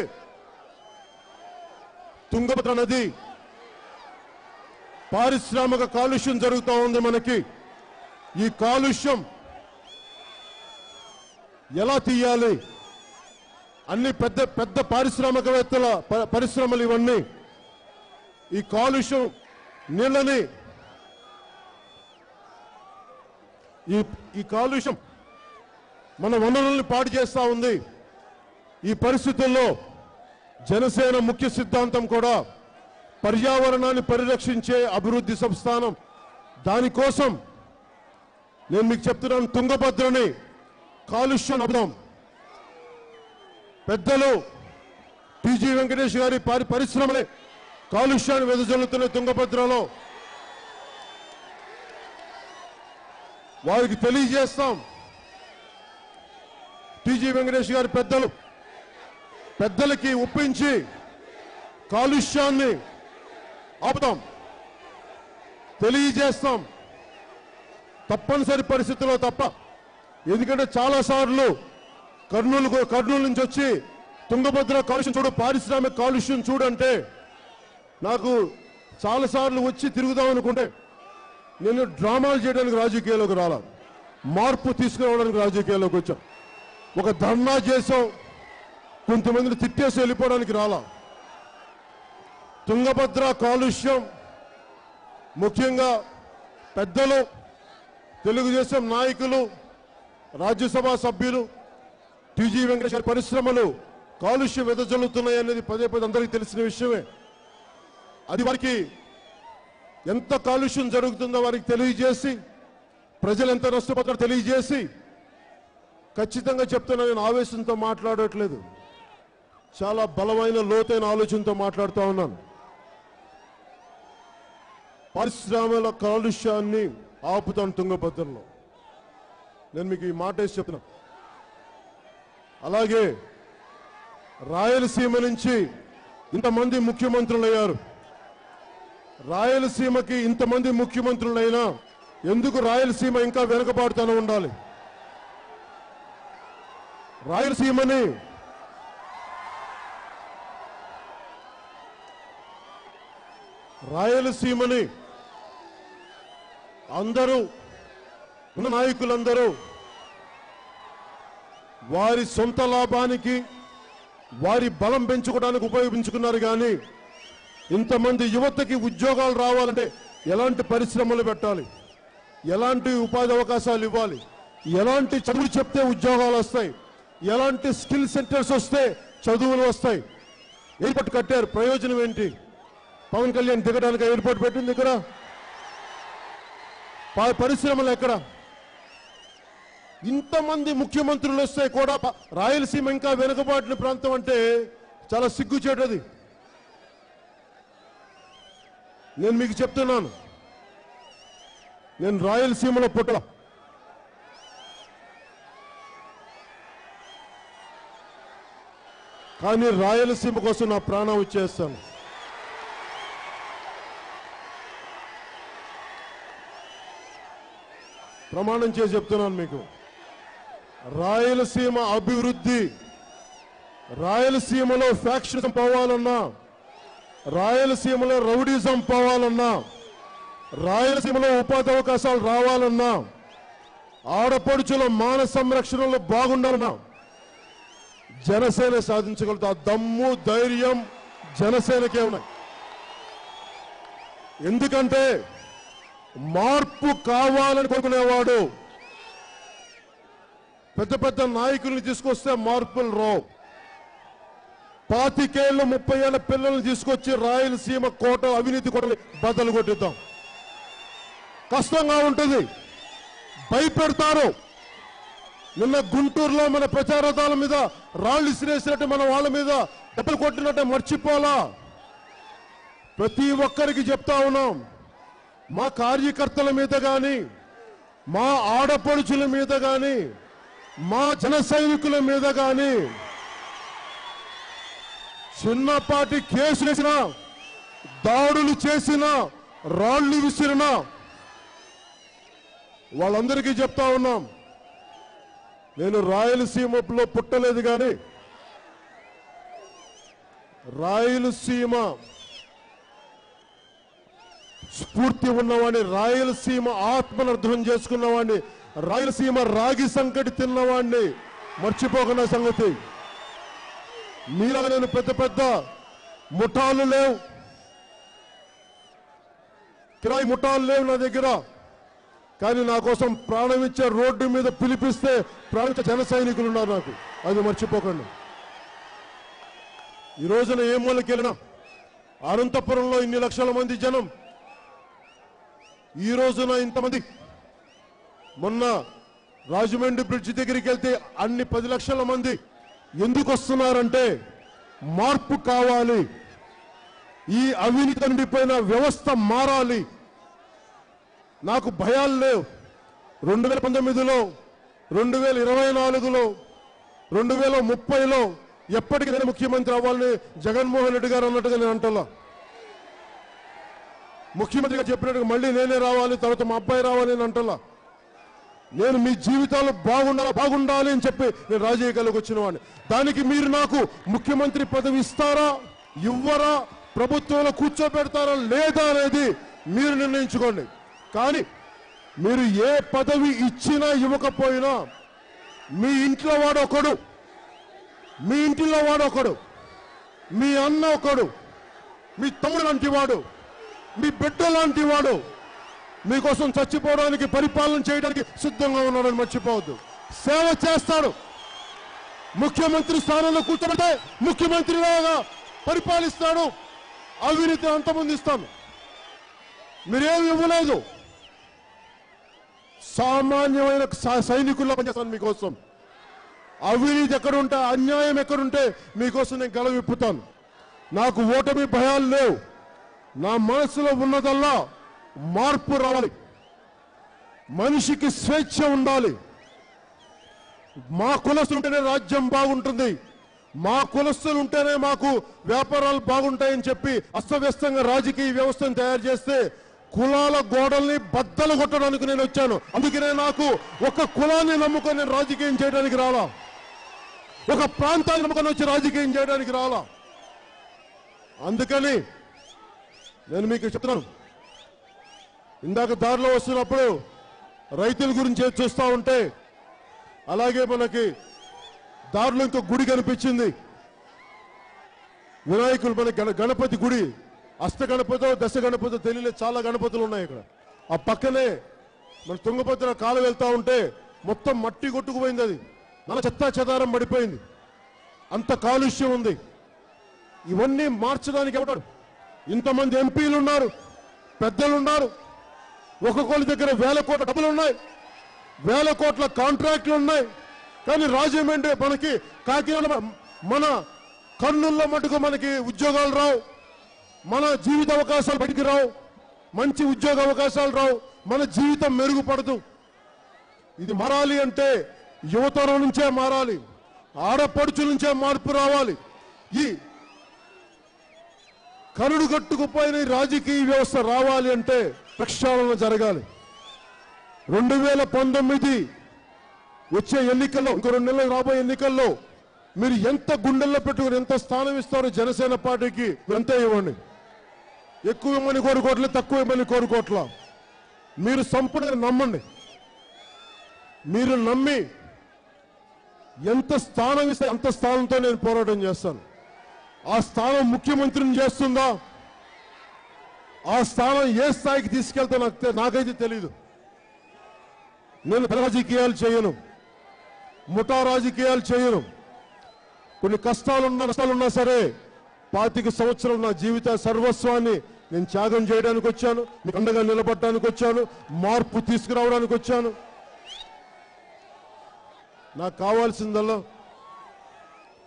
Speaker 1: తుంగభద్ర నది పారిశ్రామిక కాలుష్యం జరుగుతూ ఉంది మనకి. ఈ కాలుష్యం ఎలా తీయాలి? అన్ని పెద్ద పెద్ద పారిశ్రామికవేత్తల పరిశ్రమలు ఇవన్నీ ఈ కాలుష్యం నీళ్ళని ఈ కాలుష్యం మన వనరుల్ని పాడు చేస్తూ ఉంది. ఈ పరిస్థితుల్లో జనసేన ముఖ్య సిద్ధాంతం కూడా పర్యావరణాన్ని పరిరక్షించే అభివృద్ధి సంస్థానం. దానికోసం నేను మీకు చెప్తున్నాను, తుంగభద్రని కాలుష్యం ఆపుదాం. పెద్దలు టీజీ వెంకటేష్ గారి పరిశ్రమలే కాలుష్యాన్ని వెదజల్లుతున్న తుంగభద్రలో వారికి తెలియజేస్తాం. టీజీ వెంకటేష్ గారి పెద్దలకి ఒప్పించి కాలుష్యాన్ని ఆపుదాం, తెలియజేస్తాం. తప్పనిసరి పరిస్థితుల్లో తప్ప. ఎందుకంటే చాలాసార్లు కర్నూలు నుంచి వచ్చి తుంగభద్ర కాలుష్యం చూడు, పారిశ్రామిక కాలుష్యం చూడంటే నాకు చాలాసార్లు వచ్చి తిరుగుదాం అనుకుంటే నేను డ్రామాలు చేయడానికి రాజకీయాల్లోకి రాలా, మార్పు తీసుకురావడానికి రాజకీయాల్లోకి వచ్చాం. ఒక ధర్నా చేసాం, కొంతమందిని తిట్టేసి వెళ్ళిపోవడానికి రాలా. తుంగభద్ర కాలుష్యం ముఖ్యంగా పెద్దలు, తెలుగుదేశం నాయకులు, రాజ్యసభ సభ్యులు, టీజీ వెంకటేశ్వర పరిశ్రమలు కాలుష్యం వెదజల్లుతున్నాయనేది పదే పదే అందరికీ తెలిసిన విషయమే. అది వారికి ఎంత కాలుష్యం జరుగుతుందో వారికి తెలియజేసి, ప్రజలు ఎంత నష్టపోతారో తెలియజేసి, ఖచ్చితంగా చెప్తున్నా, నేను ఆవేశంతో మాట్లాడట్లేదు, చాలా బలమైన లోతైన ఆలోచనతో మాట్లాడుతూ ఉన్నాను. పరిశ్రమల కాలుష్యాన్ని ఆపుతాను తుంగభద్రలో, నేను మీకు ఈ మాట వేసి చెప్తున్నా. అలాగే రాయలసీమ నుంచి ఇంతమంది ముఖ్యమంత్రులు అయ్యారు. రాయలసీమకి ఇంతమంది ముఖ్యమంత్రులైనా ఎందుకు రాయలసీమ ఇంకా వెనుకబాటుతూనే ఉండాలి? రాయలసీమని అందరూ ఉన్న నాయకులందరూ వారి సొంత లాభానికి, వారి బలం పెంచుకోవడానికి ఉపయోగించుకున్నారు. కానీ ఇంతమంది యువతకి ఉద్యోగాలు రావాలంటే ఎలాంటి పరిశ్రమలు పెట్టాలి, ఎలాంటి ఉపాధి అవకాశాలు ఇవ్వాలి, ఎలాంటి చదువులు చెప్తే ఉద్యోగాలు వస్తాయి, ఎలాంటి స్కిల్ సెంటర్స్ వస్తే చదువులు వస్తాయి. ఎయిర్పోర్ట్ కట్టారు, ప్రయోజనం ఏంటి? పవన్ కళ్యాణ్ దిగడానికి ఎయిర్పోర్ట్ పెట్టింది ఇక్కడ, పరిశ్రమలు ఎక్కడ? ఇంతమంది ముఖ్యమంత్రులు వస్తే కూడా రాయలసీమ ఇంకా వెనుకబాటిన ప్రాంతం అంటే చాలా సిగ్గుచేటది. నేను మీకు చెప్తున్నాను, నేను రాయలసీమలో పుట్ట, కానీ రాయలసీమ కోసం నా ప్రాణం ఇచ్చేస్తాను. ప్రమాణం చేసి చెప్తున్నాను మీకు, రాయలసీమ అభివృద్ధి, రాయలసీమలో ఫ్యాక్షనిజం పోవాలన్నా, రాయలసీమలో రౌడీజం పోవాలన్నా, రాయలసీమలో ఉపాధి అవకాశాలు రావాలన్నా, ఆడపడుచుల మాన సంరక్షణలో బాగుండాలన్నా జనసేన సాధించగలుగుతా. దమ్ము ధైర్యం జనసేనకే ఉన్నాయి. ఎందుకంటే మార్పు కావాలని కోరుకునేవాడు పెద్ద పెద్ద నాయకుల్ని తీసుకొస్తే మార్పులు రావు. 25 ఏళ్ళు 30 ఏళ్ల పిల్లల్ని తీసుకొచ్చి రాయలసీమ కోట అవినీతి కోటని బద్దలు కొట్టిద్దాం. కష్టంగా ఉంటుంది, భయపెడతారు. నిన్న గుంటూరులో మన ప్రచారదాల మీద రాళ్లు ఇసిరేసినట్టు మన వాళ్ళ మీద దెబ్బలు కొట్టినట్టే మర్చిపోలా. ప్రతి ఒక్కరికి చెప్తా ఉన్నాం, మా కార్యకర్తల మీద కానీ, మా ఆడపడుచుల మీద కానీ, మా జన సైనికుల మీద కానీ చిన్నపాటి కేసులు వేసినా, దాడులు చేసినా, రాళ్లు విసిరినా వాళ్ళందరికీ చెప్తా ఉన్నాం, నేను రాయలసీమలో పుట్టలేదు కానీ రాయలసీమ స్ఫూర్తి ఉన్నవాడిని, రాయలసీమ ఆత్మను అర్థం చేసుకున్నవాడిని, రాయలసీమ రాగి సంకటి తిన్నవాడిని మర్చిపోకున్న సంగతి. మీలాగా నేను పెద్ద పెద్ద ముఠాలు లేవు, కిరాయి ముఠాలు లేవు నా దగ్గర. కానీ నా కోసం ప్రాణం ఇచ్చే, రోడ్డు మీద పిలిపిస్తే ప్రాణించే జన సైనికులు ఉన్నారు నాకు, అది మర్చిపోకండి. ఈ రోజున ఏ మూలకి వెళ్ళినా, అనంతపురంలో ఇన్ని లక్షల మంది జనం, ఈ రోజున ఇంతమంది, మొన్న రాజమండ్రి బ్రిడ్జ్ దగ్గరికి వెళ్తే అన్ని 10 లక్షల మంది ఎందుకు వస్తున్నారంటే మార్పు కావాలి, ఈ అవినీతి నిండిపోయిన వ్యవస్థ మారాలి. నాకు భయాలు లేవు. 2019లో, 2024లో, 2030లో ఎప్పటికైనా ముఖ్యమంత్రి అవ్వాలని జగన్మోహన్ రెడ్డి గారు అన్నట్టుగా నేను అంటలా. ముఖ్యమంత్రిగా చెప్పినట్టుగా మళ్ళీ నేనే రావాలి, తర్వాత మా అబ్బాయి రావాలి అని అంటలా. నేను మీ జీవితాలు బాగుండాలి అని చెప్పి నేను రాజకీయాలకు వచ్చిన వాడిని. దానికి మీరు నాకు ముఖ్యమంత్రి పదవి ఇస్తారా, ఇవ్వరా, ప్రభుత్వంలో కూర్చోబెడతారా లేదా అనేది మీరు నిర్ణయించుకోండి. కానీ మీరు ఏ పదవి ఇచ్చినా ఇవ్వకపోయినా మీ ఇంట్లో వాడు ఒకడు, మీ ఇంటిలో వాడు ఒకడు, మీ అన్న ఒకడు, మీ తమ్ముడు లాంటి వాడు, మీ బిడ్డ లాంటి వాడు మీకోసం చచ్చిపోవడానికి, పరిపాలన చేయడానికి సిద్ధంగా ఉన్నాడని మర్చిపోవద్దు. సేవ చేస్తాడు. ముఖ్యమంత్రి స్థానంలో కూర్చోబెడితే ముఖ్యమంత్రిలాగా పరిపాలిస్తాడు. అవినీతి అంతమొందిస్తాను. మీరేమి ఇవ్వలేదు, సామాన్యమైన సైనికుల్లో పనిచేస్తాను మీకోసం. అవినీతి ఎక్కడుంటే, అన్యాయం ఎక్కడుంటే మీకోసం నేను గల విప్పుతాను. నాకు ఓటమి భయాలు లేవు. నా మనసులో ఉన్నదల్లా మార్పు రావాలి, మనిషికి స్వేచ్ఛ ఉండాలి. మా కులస్తులు ఉంటేనే రాజ్యం బాగుంటుంది, మా కులస్తులు ఉంటేనే మాకు వ్యాపారాలు బాగుంటాయని చెప్పి అస్తవ్యస్తంగా రాజకీయ వ్యవస్థను తయారు చేస్తే కులాల గోడల్ని బద్దలు కొట్టడానికి నేను వచ్చాను. అందుకనే నాకు ఒక కులాన్ని నమ్ముకొని నేను రాజకీయం చేయడానికి రాలా, ఒక ప్రాంతాన్ని నమ్ముకొని వచ్చి రాజకీయం చేయడానికి రాలా. అందుకని నేను మీకు చెప్తున్నాను, ఇందాక దారిలో వస్తున్నప్పుడు రైతుల గురించి చూస్తూ ఉంటే, అలాగే మనకి దారిలో ఇంకో గుడి కనిపించింది, వినాయకులు, మన గణపతి గుడి, అష్ట గణపతో దశ గణపతో తెలియలేదు, చాలా గణపతులు ఉన్నాయి ఇక్కడ. ఆ పక్కనే మన తుంగభద్ర కాలు వెళ్తా ఉంటే మొత్తం మట్టి కొట్టుకుపోయింది, అది మన చెత్తా చెదారం పడిపోయింది, అంత కాలుష్యం ఉంది. ఇవన్నీ మార్చడానికి ఎవరు? ఇంతమంది ఎంపీలు ఉన్నారు, పెద్దలు ఉన్నారు, ఒక్కొక్కరి దగ్గర వేల కోట్ల డబ్బులు ఉన్నాయి. వేల కోట్ల కాంట్రాక్టులు ఉన్నాయి. కానీ రాజమండ్రి మనకి కాకినాడ మన కర్నూలులో మటుకు మనకి ఉద్యోగాలు రావు, మన జీవిత అవకాశాలు బయటికి రావు, మంచి ఉద్యోగ అవకాశాలు రావు, మన జీవితం మెరుగుపడదు. ఇది మారాలి అంటే యువతరం నుంచే మారాలి, ఆడపడుచుల నుంచే మార్పు రావాలి. ఈ కరుడు కట్టుకుపోయిన రాజకీయ వ్యవస్థ రావాలి అంటే ప్రక్షాళన జరగాలి. 2019 వచ్చే ఎన్నికల్లో, ఇంకో 2 నెలలు రాబోయే ఎన్నికల్లో మీరు ఎంత గుండెల్లో పెట్టుకుని ఎంత స్థానం ఇస్తారో జనసేన పార్టీకి అంతే ఇవ్వండి. ఎక్కువ ఇవ్వమని కోరుకోవట్లే, తక్కువ ఇవ్వమని కోరుకోవట్లా. మీరు సంపూర్ణంగా నమ్మండి. మీరు నమ్మి ఎంత స్థానం ఇస్తే అంత స్థానంతో నేను పోరాటం చేస్తాను. ఆ స్థానం ముఖ్యమంత్రిని చేస్తుందా, ఆ స్థానం ఏ స్థాయికి తీసుకెళ్తా నాకైతే తెలీదు. నేను రాజకీయాలు చేయను, ముఠా రాజకీయాలు చేయను. కొన్ని నష్టాలున్నా సరే 25 సంవత్సరాలు నా జీవిత సర్వస్వాన్ని నేను త్యాగం చేయడానికి వచ్చాను, మీకు అండగా నిలబడడానికి వచ్చాను, మార్పు తీసుకురావడానికి వచ్చాను. నాకు కావాల్సిందల్లా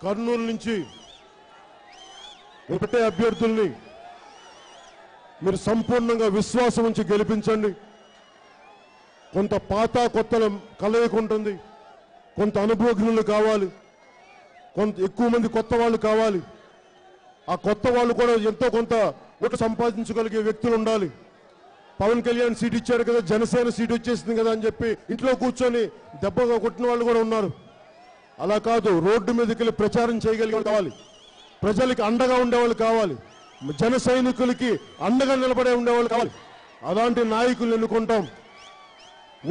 Speaker 1: కర్నూలు నుంచి ఒకటే అభ్యర్థుల్ని మీరు సంపూర్ణంగా విశ్వాసం ఉంచి గెలిపించండి. కొంత పాత కొత్తల కలయిక ఉంటుంది, కొంత అనుభవజ్ఞులు కావాలి, కొంత ఎక్కువ మంది కొత్త వాళ్ళు కావాలి. ఆ కొత్త వాళ్ళు కూడా ఎంతో కొంత ఓటు సంపాదించగలిగే వ్యక్తులు ఉండాలి. పవన్ కళ్యాణ్ సీట్ ఇచ్చారు కదా, జనసేన సీట్ వచ్చేసింది కదా అని చెప్పి ఇంట్లో కూర్చొని దెబ్బగా కొట్టిన వాళ్ళు కూడా ఉన్నారు. అలా కాదు, రోడ్డు మీదకి వెళ్ళి ప్రచారం చేయగలిగే కావాలి, ప్రజలకి అండగా ఉండేవాళ్ళు కావాలి, జన సైనికులకి అండగా నిలబడే ఉండేవాళ్ళు కావాలి. అలాంటి నాయకులు ఎన్నుకుంటాం,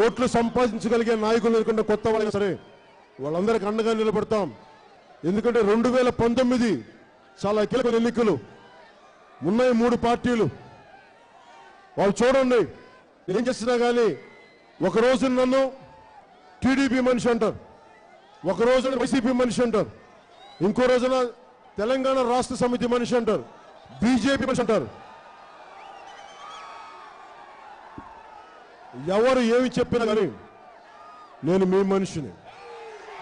Speaker 1: ఓట్లు సంపాదించగలిగే నాయకులు ఎన్నుకుంటాం. కొత్త వాళ్ళైనా సరే వాళ్ళందరికీ అండగా నిలబడతాం. ఎందుకంటే 2019 చాలా కీలక ఎన్నికలు ఉన్నాయి. 3 పార్టీలు వాళ్ళు చూడండి, ఏం చేసినా కానీ ఒక రోజు నన్ను టీడీపీ మనిషి అంటారు, ఒక రోజున వైసీపీ మనిషి అంటారు, ఇంకో రోజున తెలంగాణ రాష్ట్ర సమితి మనిషి అంటారు, బీజేపీ మనిషి అంటారు. ఎవరు ఏమి చెప్పినా కానీ నేను మీ మనిషిని,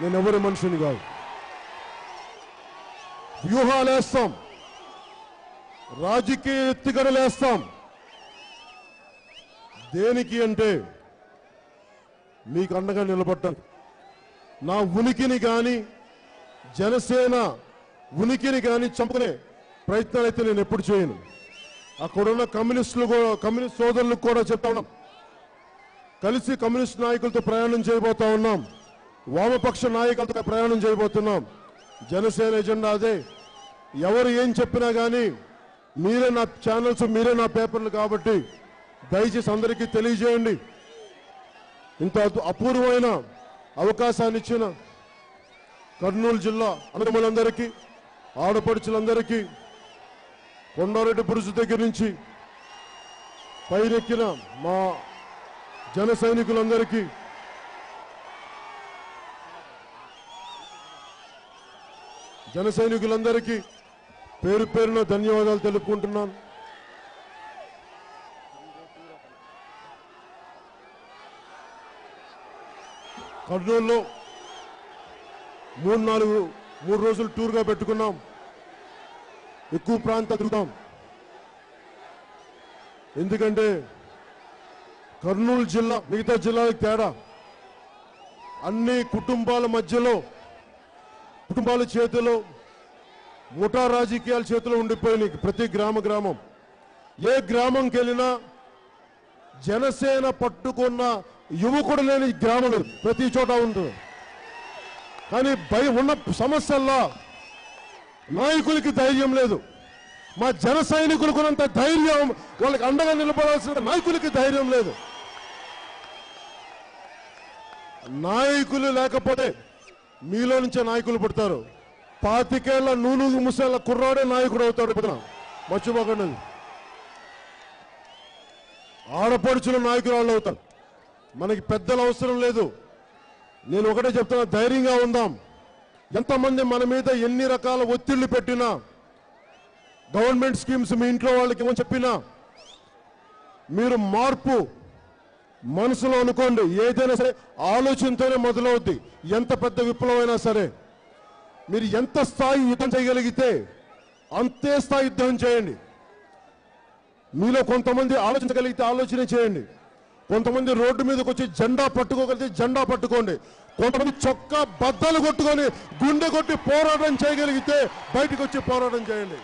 Speaker 1: నేను ఎవరి మనిషిని కాదు. వ్యూహాలేస్తాం, రాజకీయ ఎత్తుగడలేస్తాం. దేనికి అంటే మీకు అండగా నిలబడ్డాను. నా ఉనికిని కానీ జనసేన ఉనికిని కానీ చంపుకునే ప్రయత్నాలు అయితే నేను ఎప్పుడు చేయను. అక్కడున్న కమ్యూనిస్ట్ సోదరులకు కూడా చెప్తా ఉన్నాం, కలిసి కమ్యూనిస్ట్ నాయకులతో ప్రయాణం చేయబోతా ఉన్నాం, వామపక్ష నాయకులతో ప్రయాణం చేయబోతున్నాం. జనసేన ఎజెండా అదే. ఎవరు ఏం చెప్పినా కానీ మీరే నా ఛానల్స్, మీరే నా పేపర్లు కాబట్టి దయచేసి అందరికీ తెలియజేయండి. ఇంత అపూర్వమైన అవకాశాన్ని ఇచ్చిన కర్నూలు జిల్లా అన్నదమ్ములందరికీ, ఆడపడుచులందరికీ, కొండారెడ్డి పురుషు దగ్గర నుంచి పైరెక్కిన మా జన సైనికులందరికీ పేరు పేరున ధన్యవాదాలు తెలుపుకుంటున్నాను. కర్నూలులో 3 రోజులు టూర్గా పెట్టుకున్నాం. ఎక్కువ ప్రాంతం తిరుగుతాం. ఎందుకంటే కర్నూలు జిల్లా మిగతా జిల్లాలకు తేడా, అన్ని కుటుంబాల మధ్యలో, కుటుంబాల చేతిలో, ముఠా రాజకీయాల చేతిలో ఉండిపోయినాయి ప్రతి గ్రామం. ఏ గ్రామంకి వెళ్ళినా జనసేన పట్టుకున్న యువకుడు లేని గ్రామం ప్రతి చోట ఉంటుంది. కానీ ఉన్న సమస్యల్లో నాయకులకి ధైర్యం లేదు. మా జన సైనికులకున్నంత ధైర్యం వాళ్ళకి అండగా నిలబడాల్సిన నాయకులకి ధైర్యం లేదు. నాయకులు లేకపోతే మీలో నుంచే నాయకులు పుడతారు. 25 ఏళ్ల నూనూగు ముసళ్ళ కుర్రాడే నాయకుడు అవుతాడు. మర్చిపోకండి, ఆడపడుచుల నాయకురాళ్ళు అవుతారు. మనకి పెద్దల అవసరం లేదు. నేను ఒకటే చెప్తున్నా, ధైర్యంగా ఉందాం. ఎంతమంది మన మీద ఎన్ని రకాల ఒత్తిళ్లు పెట్టినా, గవర్నమెంట్ స్కీమ్స్ మీ ఇంట్లో వాళ్ళకి ఏమని చెప్పినా, మీరు మార్పు మనసులో అనుకోండి, ఏదైనా సరే ఆలోచనతోనే మొదలవుద్ది. ఎంత పెద్ద విప్లవమైనా సరే మీరు ఎంత స్థాయి యుద్ధం చేయగలిగితే అంతే స్థాయి యుద్ధం చేయండి. మీలో కొంతమంది ఆలోచించగలిగితే ఆలోచన చేయండి. కొంతమంది రోడ్డు మీదకి వచ్చి జెండా పట్టుకోగలిగితే జెండా పట్టుకోండి. కొంతమంది చొక్కా బద్దలు కొట్టుకొని గుండె కొట్టి పోరాటం చేయగలిగితే బయటకు వచ్చి పోరాటం చేయండి.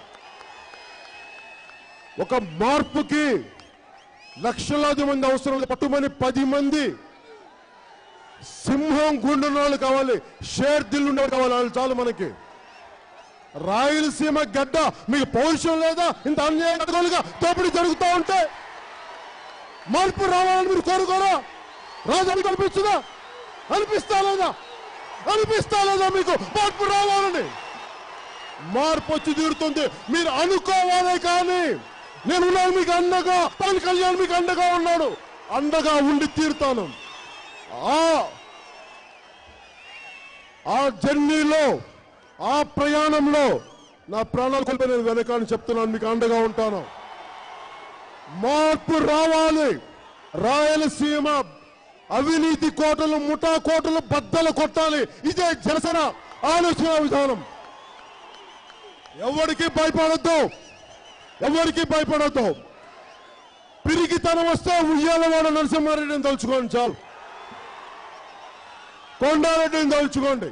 Speaker 1: ఒక మార్పుకి లక్షలాది మంది అవసరం, పట్టుమని 10 మంది సింహం గుండెన్న వాళ్ళు కావాలి, షేర్ దిల్ ఉండేవాళ్ళు కావాలి. వాళ్ళు చాలు మనకి. రాయలసీమ గడ్డ మీకు పౌరుషం లేదా? ఇంత అన్యాయంగా దోపిడీ జరుగుతూ ఉంటే మార్పు రావాలని మీరు కోరుకోరా? రాజానికి అనిపిస్తుందా? అనిపిస్తా లేదా మీకు మార్పు రావాలని? మార్పు వచ్చి తీరుతుంది. మీరు అనుకోవాలే కానీ నేనున్నాను మీకు అండగా. పవన్ కళ్యాణ్ మీకు అండగా ఉన్నాడు. అండగా ఉండి తీరుతాను. ఆ జర్నీలో, ఆ ప్రయాణంలో నా ప్రాణాలు కోల్పోయి నేను వెనకాలని చెప్తున్నాను. మీకు అండగా ఉంటాను. మార్పు రావాలి. రాయలసీమ అవినీతి కోటలు, ముఠా కోటలు బద్దలు కొట్టాలి. ఇదే జనసేన ఆలోచన విధానం. ఎవరికి భయపడద్దు. పిరిగితనం వస్తే ఉయ్యాలవాడ నరసింహారెడ్డిని తలుచుకోండి చాలు. కొండారెడ్డిని తలుచుకోండి.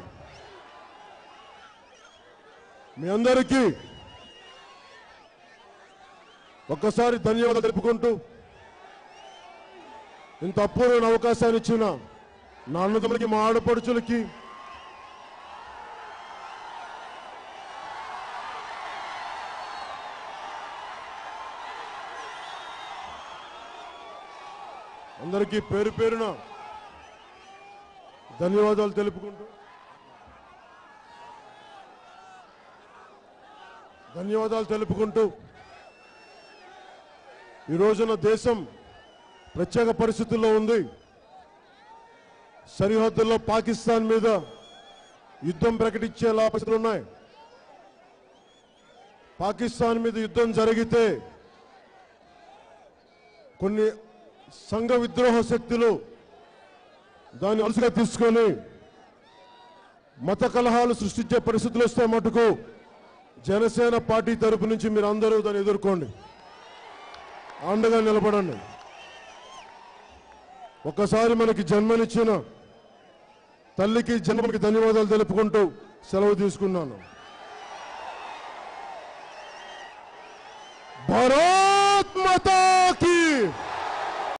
Speaker 1: మీ అందరికీ ఒక్కసారి ధన్యవాదాలు తెలుపుకుంటూ, ఇంత అపూర్వమైన అవకాశాన్ని ఇచ్చిన నా అన్నదమ్ములకి, మా ఆడపడుచులకి, అందరికీ పేరు పేరున ధన్యవాదాలు తెలుపుకుంటూ ఈ రోజున దేశం ప్రత్యేక పరిస్థితుల్లో ఉంది. సరిహద్దుల్లో పాకిస్తాన్ మీద యుద్ధం ప్రకటించేలా పరిస్థితులు ఉన్నాయి. పాకిస్తాన్ మీద యుద్ధం జరిగితే కొన్ని సంఘ విద్రోహ శక్తులు దాన్ని అలసిగా తీసుకొని మత కలహాలు సృష్టించే పరిస్థితులు వస్తే మటుకు జనసేన పార్టీ తరపు నుంచి మీరు అందరూ దాన్ని ఎదుర్కోండి, అండగా నిలబడండి. ఒక్కసారి మనకి జన్మనిచ్చిన తల్లికి, జన్మకి ధన్యవాదాలు తెలుపుకుంటూ సెలవు తీసుకున్నాను. భారత్ మాతా